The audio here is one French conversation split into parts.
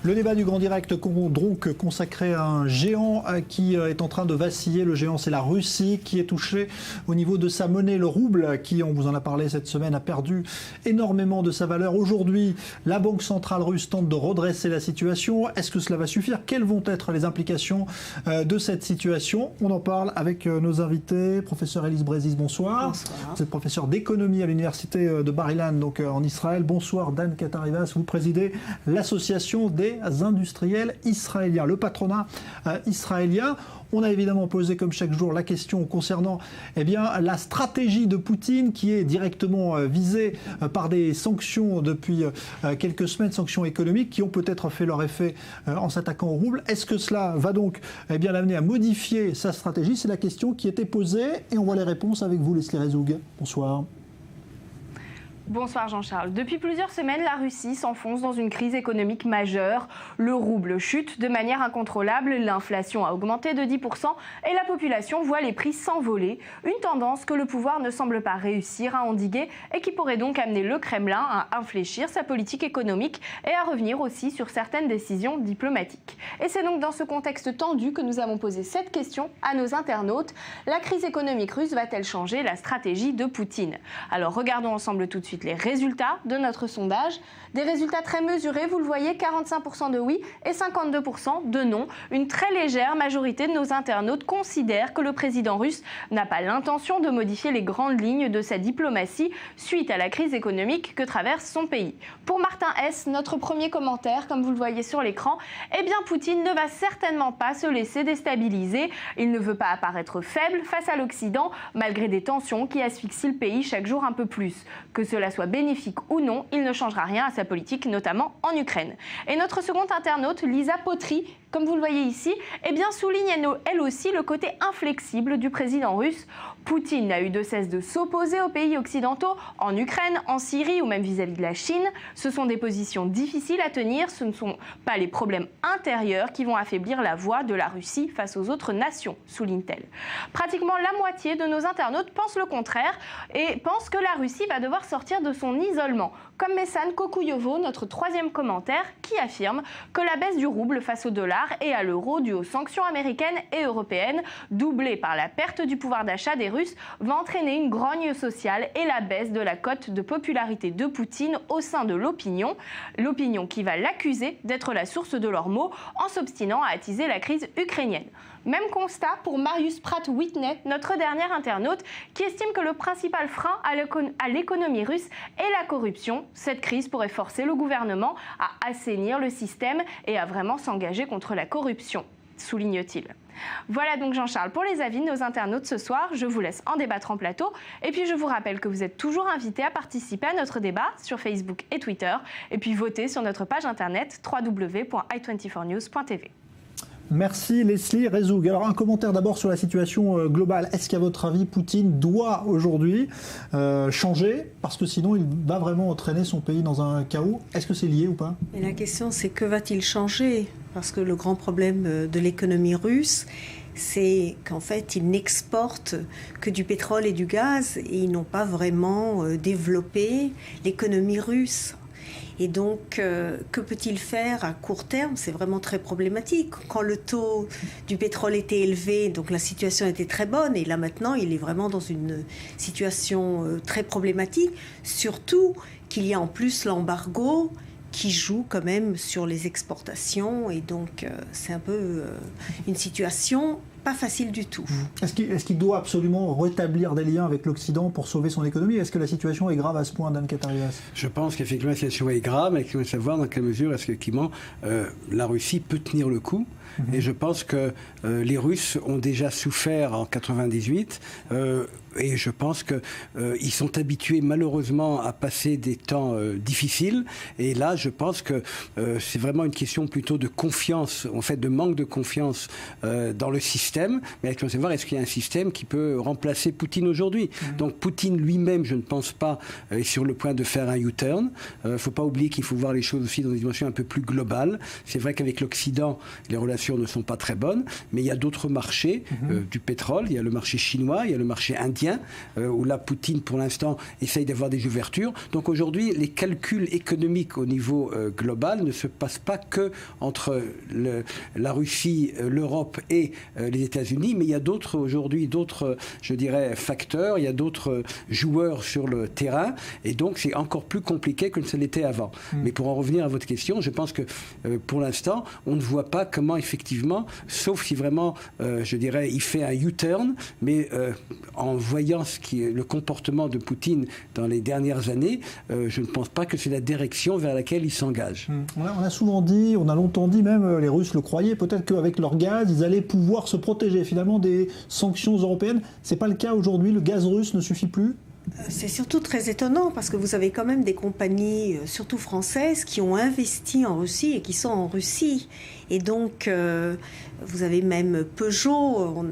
Le débat du Grand Direct donc consacré à un géant qui est en train de vaciller. Le géant, c'est la Russie qui est touchée au niveau de sa monnaie, le rouble, qui, on vous en a parlé cette semaine, a perdu énormément de sa valeur. Aujourd'hui, la Banque centrale russe tente de redresser la situation. Est-ce que cela va suffire? Quelles vont être les implications de cette situation? On en parle avec nos invités. Professeur Élise Brézis, bonsoir. Bonsoir. Vous êtes professeur d'économie à l'université de Bar-Ilan, donc en Israël. Bonsoir Dan Katarivas, vous présidez l'association des industriels israéliens, le patronat israélien. On a évidemment posé comme chaque jour la question concernant la stratégie de Poutine qui est directement visée par des sanctions depuis quelques semaines, sanctions économiques qui ont peut-être fait leur effet en s'attaquant au rouble. Est-ce que cela va donc l'amener à modifier sa stratégie? C'est la question qui était posée et on voit les réponses avec vous, Leslie Rezoug. Bonsoir. Bonsoir Jean-Charles. Depuis plusieurs semaines, la Russie s'enfonce dans une crise économique majeure. Le rouble chute de manière incontrôlable, l'inflation a augmenté de 10% et la population voit les prix s'envoler. Une tendance que le pouvoir ne semble pas réussir à endiguer et qui pourrait donc amener le Kremlin à infléchir sa politique économique et à revenir aussi sur certaines décisions diplomatiques. Et c'est donc dans ce contexte tendu que nous avons posé cette question à nos internautes. La crise économique russe va-t-elle changer la stratégie de Poutine? Alors regardons ensemble tout de suite les résultats de notre sondage. Des résultats très mesurés, vous le voyez, 45% de oui et 52% de non. Une très légère majorité de nos internautes considèrent que le président russe n'a pas l'intention de modifier les grandes lignes de sa diplomatie suite à la crise économique que traverse son pays. Pour Martin S., notre premier commentaire, comme vous le voyez sur l'écran, Poutine ne va certainement pas se laisser déstabiliser. Il ne veut pas apparaître faible face à l'Occident, malgré des tensions qui asphyxient le pays chaque jour un peu plus. Que cela soit bénéfique ou non, il ne changera rien à sa politique, notamment en Ukraine. Et notre seconde internaute, Lisa Potry, comme vous le voyez ici, souligne elle aussi le côté inflexible du président russe. Poutine n'a eu de cesse de s'opposer aux pays occidentaux, en Ukraine, en Syrie ou même vis-à-vis de la Chine. Ce sont des positions difficiles à tenir, ce ne sont pas les problèmes intérieurs qui vont affaiblir la voix de la Russie face aux autres nations, souligne-t-elle. Pratiquement la moitié de nos internautes pensent le contraire et pensent que la Russie va devoir sortir de son isolement. Comme Messan Kokuyovo, notre troisième commentaire, qui affirme que la baisse du rouble face au dollar et à l'euro due aux sanctions américaines et européennes, doublée par la perte du pouvoir d'achat des Russes, va entraîner une grogne sociale et la baisse de la cote de popularité de Poutine au sein de l'opinion. L'opinion qui va l'accuser d'être la source de leurs maux en s'obstinant à attiser la crise ukrainienne. Même constat pour Marius Pratt-Whitney, notre dernier internaute, qui estime que le principal frein à l'économie russe est la corruption. Cette crise pourrait forcer le gouvernement à assainir le système et à vraiment s'engager contre la corruption, souligne-t-il. Voilà donc Jean-Charles pour les avis de nos internautes ce soir. Je vous laisse en débattre en plateau. Et puis je vous rappelle que vous êtes toujours invités à participer à notre débat sur Facebook et Twitter. Et puis voter sur notre page internet www.i24news.tv. Merci Leslie Rezoug. Alors un commentaire d'abord sur la situation globale. Est-ce qu'à votre avis, Poutine doit aujourd'hui changer? Parce que sinon, il va vraiment entraîner son pays dans un chaos. Est-ce que c'est lié ou pas? Et la question, c'est que va-t-il changer? Parce que le grand problème de l'économie russe, c'est qu'en fait, ils n'exportent que du pétrole et du gaz et ils n'ont pas vraiment développé l'économie russe. Et donc, que peut-il faire à court terme? C'est vraiment très problématique. Quand le taux du pétrole était élevé, donc la situation était très bonne. Et là, maintenant, il est vraiment dans une situation très problématique. Surtout qu'il y a en plus l'embargo qui joue quand même sur les exportations. Et donc, c'est un peu une situation pas facile du tout. Est-ce qu'il doit absolument rétablir des liens avec l'Occident pour sauver son économie? Est-ce que la situation est grave à ce point, Dan Katarivas? Je pense qu'effectivement la situation est grave, mais il faut savoir dans quelle mesure est-ce qu'effectivement la Russie peut tenir le coup. Et je pense que les Russes ont déjà souffert en 98 et je pense qu'ils sont habitués malheureusement à passer des temps difficiles. Et là, je pense que c'est vraiment une question plutôt de confiance, en fait de manque de confiance dans le système système, mais il faut savoir est-ce qu'il y a un système qui peut remplacer Poutine aujourd'hui. Donc Poutine lui-même, je ne pense pas, est sur le point de faire un U-turn. Il ne faut pas oublier qu'il faut voir les choses aussi dans une dimension un peu plus globale. C'est vrai qu'avec l'Occident, les relations ne sont pas très bonnes, mais il y a d'autres marchés, du pétrole, il y a le marché chinois, il y a le marché indien, où là, Poutine, pour l'instant, essaye d'avoir des ouvertures. Donc aujourd'hui, les calculs économiques au niveau global ne se passent pas que entre la Russie, l'Europe et les États-Unis, mais il y a aujourd'hui d'autres, je dirais, facteurs, il y a d'autres joueurs sur le terrain, et donc c'est encore plus compliqué que ce l'était avant. Mais pour en revenir à votre question, je pense que pour l'instant, on ne voit pas comment effectivement, sauf si vraiment, je dirais, il fait un U-turn, mais en voyant le comportement de Poutine dans les dernières années, je ne pense pas que c'est la direction vers laquelle il s'engage. On a souvent dit, on a longtemps dit même, les Russes le croyaient, peut-être qu'avec leur gaz, ils allaient pouvoir se protéger finalement des sanctions européennes. C'est pas le cas aujourd'hui, le gaz russe ne suffit plus? C'est surtout très étonnant parce que vous avez quand même des compagnies, surtout françaises, qui ont investi en Russie et qui sont en Russie. Et donc, vous avez même Peugeot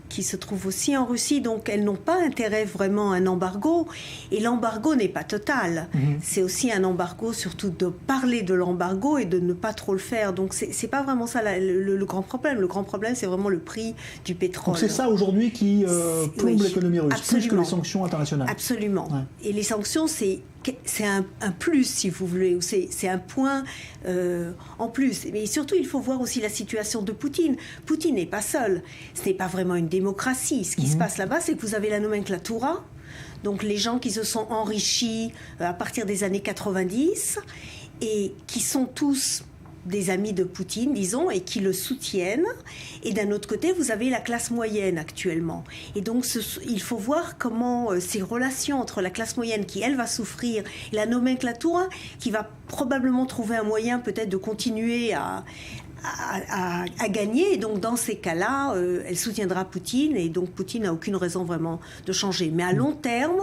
qui se trouve aussi en Russie, donc elles n'ont pas intérêt vraiment à un embargo, et l'embargo n'est pas total. C'est aussi un embargo, surtout de parler de l'embargo et de ne pas trop le faire, donc c'est pas vraiment ça le grand problème. Le grand problème, c'est vraiment le prix du pétrole. Donc c'est ça aujourd'hui qui plombe l'économie russe, absolument. Plus que les sanctions internationales. Absolument. Ouais. Et les sanctions, c'est un plus, si vous voulez, ou c'est un point en plus. Mais surtout, il faut voir aussi la situation de Poutine. Poutine n'est pas seul. Ce n'est pas vraiment une démocratie. Ce qui se passe là-bas, c'est que vous avez la nomenclatura, donc les gens qui se sont enrichis à partir des années 90 et qui sont tous des amis de Poutine, disons, et qui le soutiennent. Et d'un autre côté, vous avez la classe moyenne actuellement. Et donc, il faut voir comment ces relations entre la classe moyenne, qui, elle, va souffrir, et la nomenclatura, qui va probablement trouver un moyen peut-être de continuer à gagner. Et donc, dans ces cas-là, elle soutiendra Poutine. Et donc, Poutine n'a aucune raison vraiment de changer. Mais à long terme,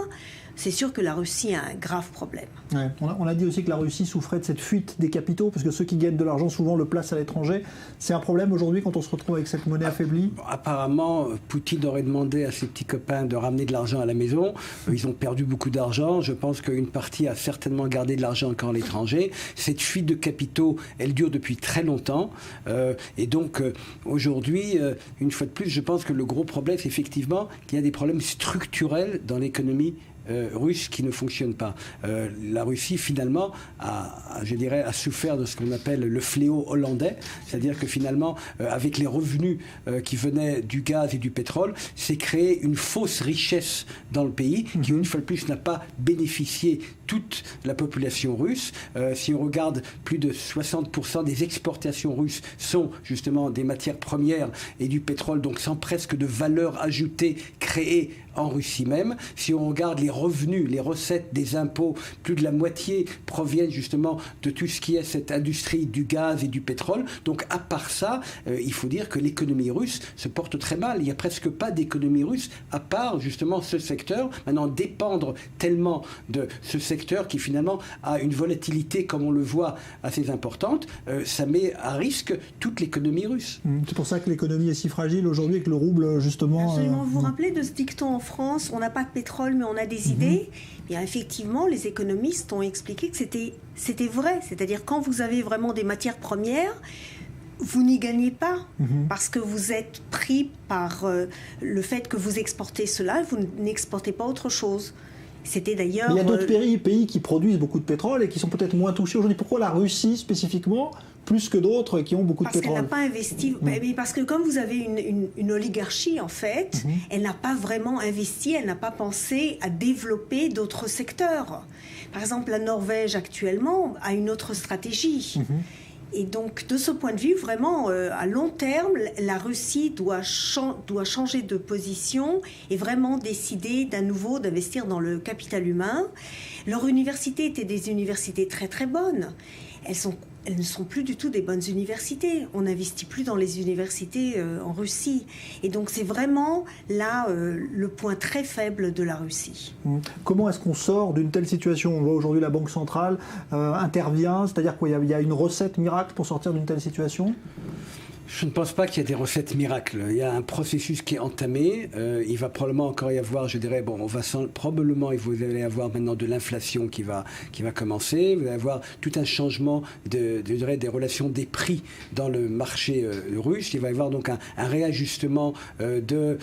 c'est sûr que la Russie a un grave problème. Ouais. On a dit aussi que la Russie souffrait de cette fuite des capitaux, parce que ceux qui gagnent de l'argent souvent le placent à l'étranger. C'est un problème aujourd'hui quand on se retrouve avec cette monnaie affaiblie? Apparemment, Poutine aurait demandé à ses petits copains de ramener de l'argent à la maison. Ils ont perdu beaucoup d'argent. Je pense qu'une partie a certainement gardé de l'argent encore à l'étranger. Cette fuite de capitaux, elle dure depuis très longtemps. Et donc, aujourd'hui, une fois de plus, je pense que le gros problème, c'est effectivement qu'il y a des problèmes structurels dans l'économie russe qui ne fonctionne pas. La Russie, finalement, a souffert de ce qu'on appelle le fléau hollandais, c'est-à-dire que finalement, avec les revenus qui venaient du gaz et du pétrole, s'est créé une fausse richesse dans le pays qui, une fois de plus, n'a pas bénéficié toute la population russe. Si on regarde, plus de 60% des exportations russes sont justement des matières premières et du pétrole, donc sans presque de valeur ajoutée créée en Russie même. Si on regarde les revenus, les recettes des impôts, plus de la moitié proviennent justement de tout ce qui est cette industrie du gaz et du pétrole. Donc à part ça, il faut dire que l'économie russe se porte très mal. Il n'y a presque pas d'économie russe à part justement ce secteur. Maintenant, dépendre tellement de ce secteur qui finalement a une volatilité, comme on le voit, assez importante, ça met à risque toute l'économie russe. C'est pour ça que l'économie est si fragile aujourd'hui et que le rouble, justement... Absolument. Vous vous rappelez de ce dicton en France, on n'a pas de pétrole mais on a des idées? Bien, effectivement, les économistes ont expliqué que c'était vrai. C'est-à-dire, quand vous avez vraiment des matières premières, vous n'y gagnez pas parce que vous êtes pris par le fait que vous exportez cela et vous n'exportez pas autre chose. C'était d'ailleurs... Il y a d'autres pays qui produisent beaucoup de pétrole et qui sont peut-être moins touchés aujourd'hui. Pourquoi la Russie spécifiquement, plus que d'autres qui ont beaucoup de pétrole? Parce qu'elle n'a pas investi. Mais parce que comme vous avez une oligarchie, en fait, elle n'a pas vraiment investi, elle n'a pas pensé à développer d'autres secteurs. Par exemple, la Norvège actuellement a une autre stratégie. Et donc, de ce point de vue, vraiment, à long terme, la Russie doit changer de position et vraiment décider d'un nouveau d'investir dans le capital humain. Leurs universités étaient des universités très très bonnes. Elles ne sont plus du tout des bonnes universités. On n'investit plus dans les universités en Russie. Et donc c'est vraiment là le point très faible de la Russie. Comment est-ce qu'on sort d'une telle situation? On voit aujourd'hui la Banque centrale intervient, c'est-à-dire qu'il y a une recette miracle pour sortir d'une telle situation? Je ne pense pas qu'il y ait des recettes miracles. Il y a un processus qui est entamé. Il va probablement encore y avoir, je dirais, probablement vous allez avoir maintenant de l'inflation qui va commencer. Vous allez avoir tout un changement des relations des prix dans le marché russe. Il va y avoir donc un réajustement de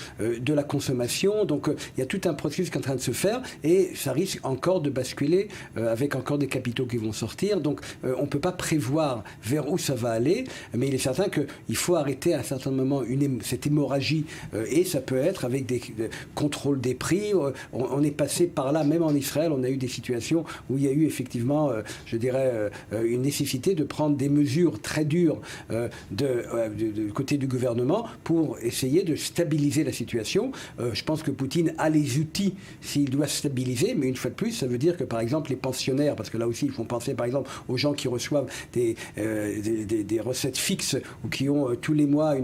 la consommation. Donc il y a tout un processus qui est en train de se faire et ça risque encore de basculer avec encore des capitaux qui vont sortir. Donc on ne peut pas prévoir vers où ça va aller, mais il est certain qu'il faut arrêter à un certain moment cette hémorragie et ça peut être avec des contrôles des prix. On est passé par là, même en Israël, on a eu des situations où il y a eu effectivement, je dirais, une nécessité de prendre des mesures très dures du côté du gouvernement pour essayer de stabiliser la situation. Je pense que Poutine a les outils s'il doit stabiliser, mais une fois de plus, ça veut dire que par exemple les pensionnaires, parce que là aussi ils font penser par exemple aux gens qui reçoivent des recettes fixes ou qui ont tous les mois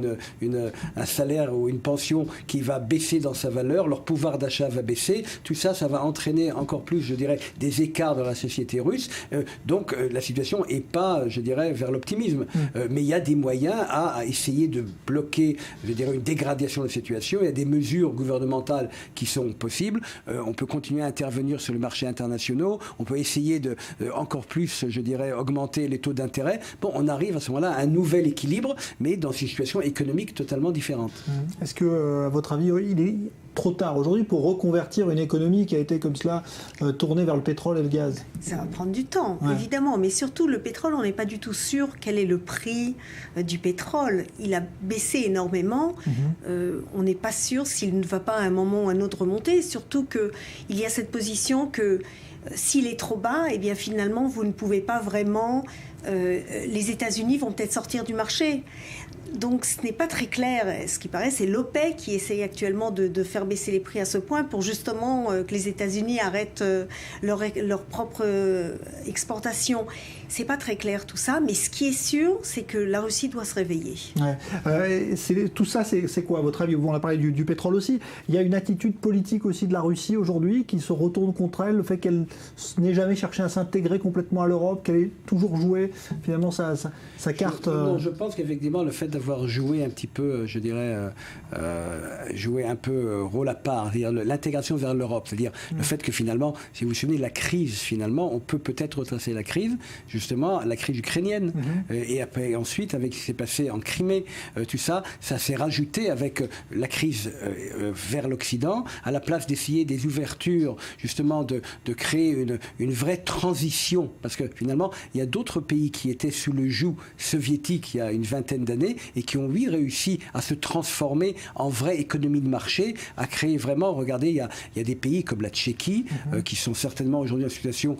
un salaire ou une pension qui va baisser dans sa valeur, leur pouvoir d'achat va baisser, tout ça, ça va entraîner encore plus, je dirais, des écarts dans la société russe. Donc la situation n'est pas, je dirais, vers l'optimisme. Mais il y a des moyens à essayer de bloquer, je dirais, une dégradation de la situation. Il y a des mesures gouvernementales qui sont possibles. On peut continuer à intervenir sur le marché international. On peut essayer de encore plus, je dirais, augmenter les taux d'intérêt. Bon, on arrive à ce moment-là à un nouvel équilibre, mais dans une situation économique totalement différente. Est-ce que, à votre avis, il est trop tard aujourd'hui pour reconvertir une économie qui a été comme cela tournée vers le pétrole et le gaz? Ça va prendre du temps, évidemment, mais surtout le pétrole, on n'est pas du tout sûr quel est le prix du pétrole. Il a baissé énormément, on n'est pas sûr s'il ne va pas à un moment ou à un autre remonter, surtout qu'il y a cette position que s'il est trop bas, eh bien finalement vous ne pouvez pas vraiment... les États-Unis vont peut-être sortir du marché. Donc ce n'est pas très clair. Ce qui paraît, c'est l'OPEC qui essaye actuellement de faire baisser les prix à ce point pour justement que les États-Unis arrêtent leur propre exportation. C'est pas très clair tout ça, mais ce qui est sûr, c'est que la Russie doit se réveiller. Tout ça, c'est quoi à votre avis? On a parlé du pétrole aussi. Il y a une attitude politique aussi de la Russie aujourd'hui qui se retourne contre elle, le fait qu'elle n'ait jamais cherché à s'intégrer complètement à l'Europe, qu'elle ait toujours joué finalement sa carte. Non, je pense qu'effectivement le fait d'avoir joué un petit peu, je dirais, joué un peu rôle à part, c'est-à-dire l'intégration vers l'Europe, c'est-à-dire le fait que finalement, si vous vous souvenez, la crise finalement, on peut peut-être retracer la crise, justement la crise ukrainienne, et après ensuite avec ce qui s'est passé en Crimée, tout ça, ça s'est rajouté avec la crise vers l'Occident, à la place d'essayer des ouvertures, justement de créer une vraie transition, parce que finalement il y a d'autres pays qui étaient sous le joug soviétique il y a une vingtaine d'années et qui ont réussi à se transformer en vraie économie de marché, à créer vraiment, regardez, il y a des pays comme la Tchéquie qui sont certainement aujourd'hui en situation,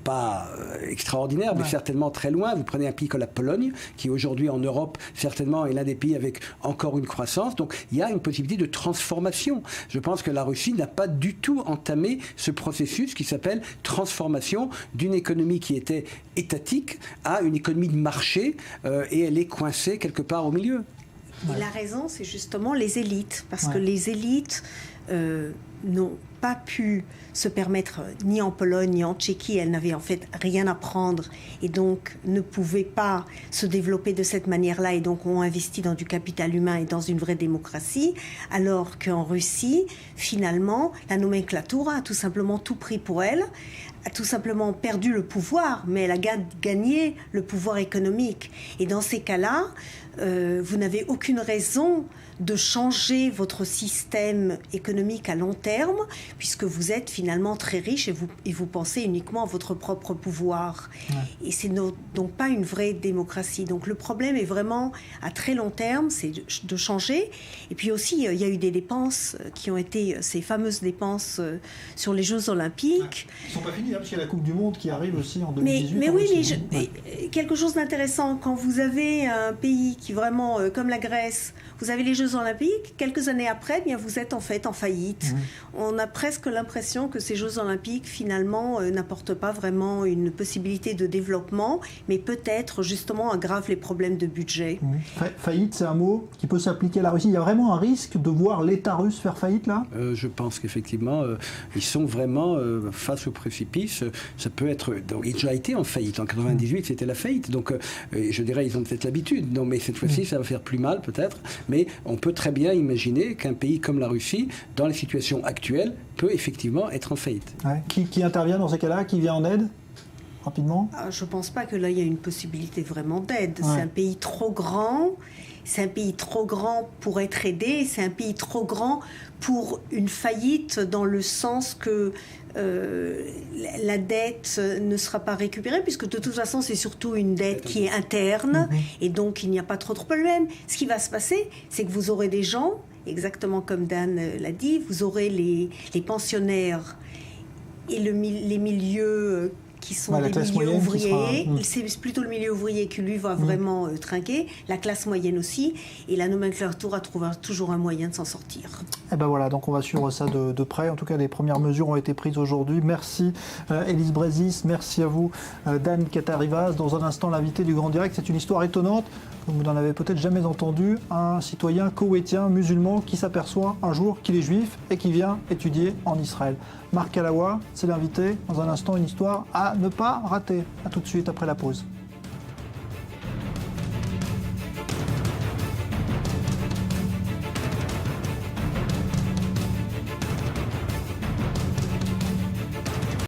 pas extraordinaire, mais certainement très loin. Vous prenez un pays comme la Pologne, qui aujourd'hui en Europe, certainement est l'un des pays avec encore une croissance. Donc il y a une possibilité de transformation. Je pense que la Russie n'a pas du tout entamé ce processus qui s'appelle transformation d'une économie qui était étatique à une économie de marché et elle est coincée quelque part au milieu. Et la raison, c'est justement les élites, parce que les élites n'ont pas pu se permettre, ni en Pologne, ni en Tchéquie, elles n'avaient en fait rien à prendre et donc ne pouvaient pas se développer de cette manière-là et donc ont investi dans du capital humain et dans une vraie démocratie, alors qu'en Russie, finalement, la nomenclature a tout simplement tout pris pour elle, a tout simplement perdu le pouvoir, mais elle a gagné le pouvoir économique. Et dans ces cas-là, vous n'avez aucune raison de changer votre système économique à long terme, puisque vous êtes finalement très riche et vous pensez uniquement à votre propre pouvoir. Et c'est donc pas une vraie démocratie. Donc le problème est vraiment à très long terme, c'est de changer. Et puis aussi, il y a eu des dépenses qui ont été ces fameuses dépenses sur les Jeux Olympiques. Ils ne sont pas finis, parce qu'il y a la Coupe du Monde qui arrive aussi en 2018. Mais oui, quelque chose d'intéressant, quand vous avez un pays qui vraiment, comme la Grèce, vous avez les Jeux Olympiques, quelques années après, eh bien, vous êtes en fait en faillite. on a presque l'impression que ces Jeux Olympiques, finalement, n'apportent pas vraiment une possibilité de développement, mais peut-être, justement, aggravent les problèmes de budget. Faillite, c'est un mot qui peut s'appliquer à la Russie. Il y a vraiment un risque de voir l'État russe faire faillite, là ? Je pense qu'effectivement, ils sont vraiment face au précipice. Ça peut être... Donc, ils ont déjà été en faillite. En 98, c'était la faillite. Donc, je dirais, ils ont peut-être l'habitude. Non, mais cette fois-ci, ça va faire plus mal, peut-être. Mais on peut très bien imaginer qu'un pays comme la Russie, dans les situations actuelles, peut effectivement être en faillite. Ouais. Qui intervient dans ces cas-là ? Qui vient en aide ? Rapidement ? Je ne pense pas que là, il y a une possibilité vraiment d'aide. Ouais. C'est un pays trop grand. C'est un pays trop grand pour être aidé. C'est un pays trop grand pour une faillite dans le sens que la dette ne sera pas récupérée, puisque de toute façon, c'est surtout une dette qui est interne. Et donc, il n'y a pas trop de problème. Ce qui va se passer, c'est que vous aurez des gens, exactement comme Dan l'a dit, vous aurez les pensionnaires et les milieux qui sont des milieux ouvriers. C'est plutôt le milieu ouvrier qui, lui, va vraiment trinquer. La classe moyenne aussi. Et la nomenclature trouvera toujours un moyen de s'en sortir. Et ben voilà, donc on va suivre ça de près. En tout cas, les premières mesures ont été prises aujourd'hui. Merci Élise Brézis, merci à vous Dan Katarivas. Dans un instant, l'invité du Grand Direct, c'est une histoire étonnante. Vous n'en avez peut-être jamais entendu. Un citoyen koweïtien musulman qui s'aperçoit un jour qu'il est juif et qui vient étudier en Israël. Marc Alaoua, c'est l'invité. Dans un instant, une histoire à ne pas rater. A tout de suite après la pause.